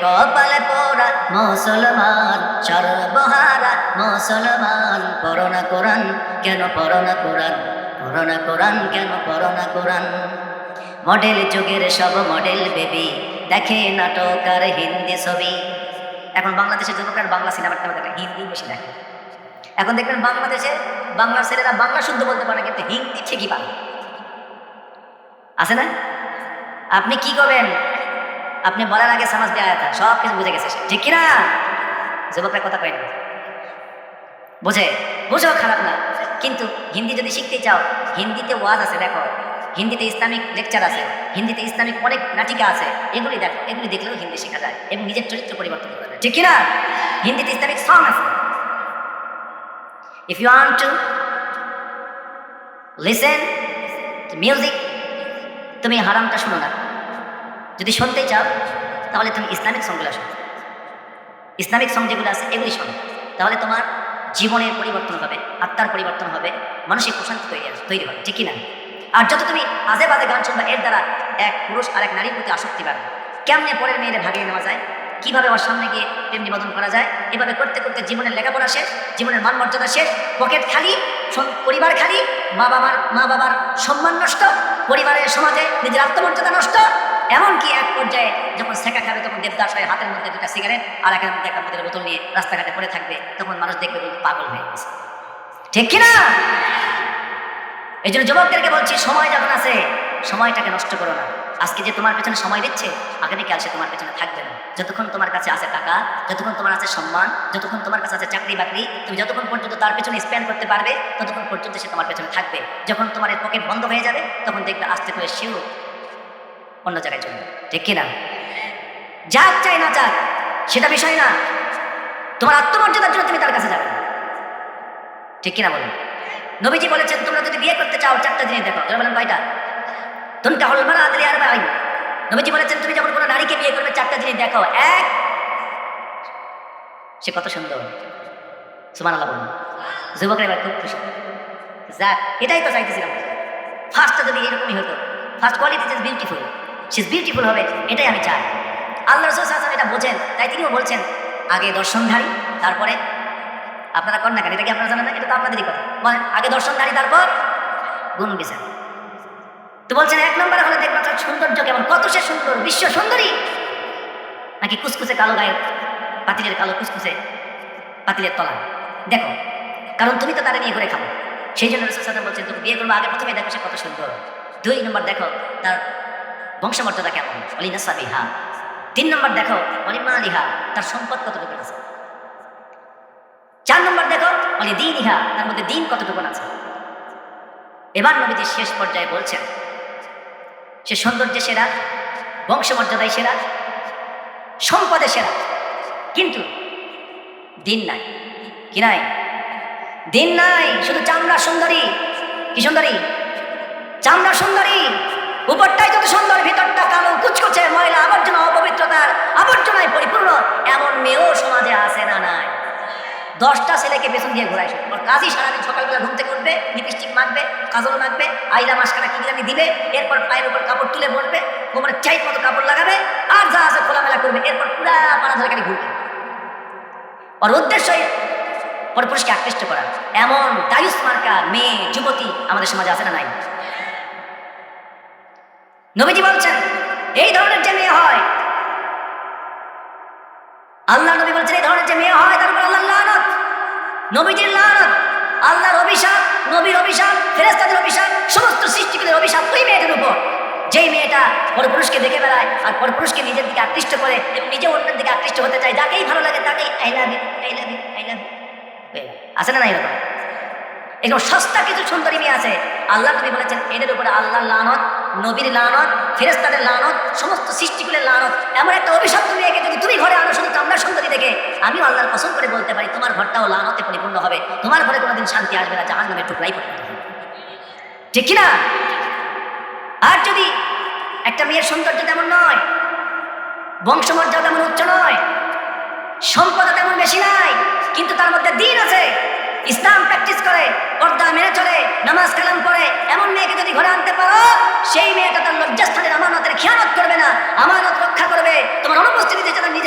কপালে পোড়া মুসলমান, সর্বহারা মুসলমান। পড়ো না কোরআন, কেন পড়ো না কোরআন? পড়ো না কোরআন, কেন পড়ো না কোরআন? মডেল যুগের সব মডেল বেবি, দেখে নাটক আর হিন্দি ছবি। এখন বাংলাদেশের যুবকরা বাংলা সিনেমার দেখে, হিন্দি বেশি দেখে। এখন দেখবেন বাংলাদেশে বাংলার ছেলেরা বাংলা শুদ্ধ বলতে পারে, কিন্তু হিন্দি ঠিকই পারে। আছে না? আপনি কি করবেন? আপনি বলার আগে সমাজ দেওয়া আয়াত সব কিছু বুঝে গেছে, ঠিক কিনা? যুবকরা কথা কয় না, বোঝে, বুঝো, খারাপ না। কিন্তু হিন্দি যদি শিখতে চাও, হিন্দিতে ওয়াজ আছে, দেখো। হিন্দিতে ইসলামিক লেকচার আছে, হিন্দিতে ইসলামিক অনেক নাটিকা আছে, এগুলি দেখো। এগুলি দেখলেও হিন্দি শেখা যায় এবং নিজের চরিত্র পরিবর্তন করতে পারে, ঠিক কিনা? হিন্দিতে ইসলামিক সং আছে। If you want to listen to music, তুমি হারামটা শোনো না। যদি শুনতে চাও তাহলে তুমি ইসলামিক সংগুলো শোনো। ইসলামিক সং যেগুলো আছে এগুলি শোনো, তাহলে তোমার জীবনের পরিবর্তন হবে, আত্মার পরিবর্তন হবে, মানসিক প্রশান্তি তৈরি হবে, ঠিক কিনা? আর যত তুমি আজে বাজে গান শুনবা, এর দ্বারা এক পুরুষ আর এক নারীর প্রতি আসক্তি বাড়বে। কেমনে পরের মেয়েরে ভাগিয়ে নেওয়া যায়, কিভাবে ওর সামনে গিয়ে প্রেম নিবেদন করা যায়, এভাবে করতে করতে জীবনের লেখাপড়া শেষ, জীবনের মান মর্যাদা শেষ, পকেট খালি, পরিবার খালি, মা বাবার সম্মান নষ্ট, পরিবারের সমাজে নিজের আত্মমর্যাদা নষ্ট। এমনকি এক পর্যায়ে যখন সেকা খাবে, তখন দেবদাস হয়ে হাতের মধ্যে দুটা সিগারেট আর একের মধ্যে একটা মদের বোতল নিয়ে রাস্তাঘাটে পড়ে থাকবে, তখন মানুষ দেখবে পাগল হয়ে গেছে, ঠিক কিনা? এই জন্য যুবকদেরকে বলছি, সময় যখন আছে সময়টাকে নষ্ট করো না। আজকে যে তোমার পেছনে সময় দিচ্ছে, আগামীকাল সে তোমার পেছনে থাকবে না। যতক্ষণ তোমার কাছে আছে টাকা, যতক্ষণ তোমার আছে সম্মান, যতক্ষণ তোমার কাছে আছে চাকরি বাকরি, তুমি যতক্ষণ পর্যন্ত তার পেছনে স্পেন্ড করতে পারবে, ততক্ষণ পর্যন্ত সে তোমার পেছনে থাকবে। যখন তোমার এই পকেট বন্ধ হয়ে যাবে, তখন দেখবে আস্তে করে সেও অন্য জায়গায় চলে, ঠিক কিনা? যাক চাই না যাক সেটা বিষয় না, তোমার আত্মমর্যাদার জন্য তুমি তার কাছে যাবে, ঠিক কিনা বলুন? নবীজি বলেছেন, তোমরা যদি বিয়ে করতে চাও 4টা জিনিস দেখো। যারা বলেন কয়টা? তুনকা হল মারা আদরি আর বাই। নবীজি বলেছেন, তুমি যখন কোনো নারীকে বিয়ে করবে 4টা জিনিস দেখো। এক, সে কত সুন্দর। সুবহানাল্লাহ বলুন। যুবকরা এবার খুব খুশি। যাক, এটাই তো চাইতেছিলাম। ফার্স্টটা যদি এরকমই হতো, first quality is beautiful, she is beautiful হবে, এটাই আমি চাই। আল্লাহ রাসূল সাল্লাল্লাহু আলাইহি ওয়াসাল্লাম এটা বোঝেন, তাই তিনিও বলছেন, আগে দর্শনধারী, তারপরে আপনারা কর না কেন, এটা কি আপনারা জানেন না? এটা তো আপনাদেরই কথা। বলেন, আগে দর্শনধারী, তারপর গুণ বিচার। তো বলছেন 1 নম্বরে হলে দেখবা তার সৌন্দর্য কেমন, কত সে সুন্দর, বিশ্ব সুন্দরী, নাকি কুচকুচে কালো গায়ের, পাতিলের কালো কুচকুচে পাতিলের তলা, দেখো। কারণ তুমি তো তারা নিয়ে ঘুরে খাবো, সেই জন্য রাসূল সাল্লাল্লাহু আলাইহি ওয়াসাল্লাম বলছেন, তুমি বিয়ে করবো, আগে প্রথমে দেখো সে কত সুন্দর। 2 নম্বর দেখো তার বংশমর্যাদা কেমন, অলিনাসাবিহা। 3 নম্বর দেখো অলিমালিহা, তার সম্পদ কতটুকু আছে। 4 নম্বর দেখো অলিদিনিহা, তার মধ্যে দিন কতটুকু আছে। এবার নবীজি শেষ পর্যায়ে বলছেন, সে সৌন্দর্যে সেরা, বংশমর্যাদায় সেরা, সম্পদে সেরা, কিন্তু দিন নাই। কি নাই? দিন নাই। শুধু চামড়া সুন্দরী। কি সুন্দরী? চামড়া সুন্দরী, উপরটাই যত সুন্দর, ভিতরটা কালো কুচকুচে, ময়লা আবর্জনা, অপবিত্রতার আবর্জনায় পরিপূর্ণ, এমন মেয়েও সমাজে আছে না নাই? 10টা ছেলেকে পেছন দিয়ে ঘোরায়, ওর কাজই সারাদিন সকালবেলা ঘুম থেকে উঠবে, লিপস্টিক মাখবে, কাজল মাখবে, আইলা মাসখানা কি জানি দিবে, এরপর পায়ের উপর কাপড় তুলে বসবে, কোমরে চাই মতো কাপড় লাগাবে, আর যা আছে খোলামেলা করবে, এরপর পুরা পাড়া ধরে খালি ঘুরবে। ওর উদ্দেশ্যই পরপুরুষকে আকৃষ্ট করা। এমন দায়ুস মার্কা মেয়ে, যুবতী আমাদের সমাজে আছে না নাই? নবীজি বলছেন, এই ধরনের যে মেয়ে হয়, আল্লাহ নবী বলছেন, এই ধরনের যে মেয়ে হয় তার উপর আল্লাহর লানত, নবীজির লানত, আল্লাহর অভিশাপ, নবীর অভিশাপ, ফেরেশতাদের অভিশাপ, সমস্ত সৃষ্টিকুলের অভিশাপ ওই মেয়েটার উপর। যেই মেয়েটা পরপুরুষকে দেখে বেড়ায় আর পরপুরুষকে নিজের দিকে আকৃষ্ট করে এবং নিজে অন্যের দিকে আকৃষ্ট হতে চায়, যাকেই ভালো লাগে তাকেই I love you, I love you, I love you, আছে না না? এরকম এরকম সস্তা কিছু সুন্দরী মেয়ে আছে, আল্লাহ নবী বলেছেন এদের উপরে আল্লাহর লানত, নবীর লানত, ফেরেশতাদের লানত, সমস্ত সৃষ্টিকুলের লানত। এমন একটা অভিশপ্ত মেয়েকে যদি তুমি ঘরে আনো শুধু চামড়া সুন্দরী দেখে, আমি আল্লাহর কসম করে বলতে পারি তোমার ঘরটাও লানতে পরিপূর্ণ হবে, তোমার ঘরে কোনোদিন শান্তি আসবে না, জাহান্নামের টুকরাই পরিণত হবে, ঠিক কিনা? আর যদি একটা মেয়ের সৌন্দর্য তেমন নয়, বংশমর্যাদা তেমন উচ্চ নয়, সম্পদ তেমন বেশি নাই, কিন্তু তার মধ্যে দিন আছে, ইসলাম প্র্যাকটিস করে, পর্দা মেনে চলে, নামাজ কালাম পড়ে, এমন মেয়েকে যদি ঘরে আনতে পারো, সেই মেয়েটা তার লজ্জাস্থানের আমানতের খেয়ানত করবে না, আমানত রক্ষা করবে, তোমার অনুপস্থিতিতে যেন নিজের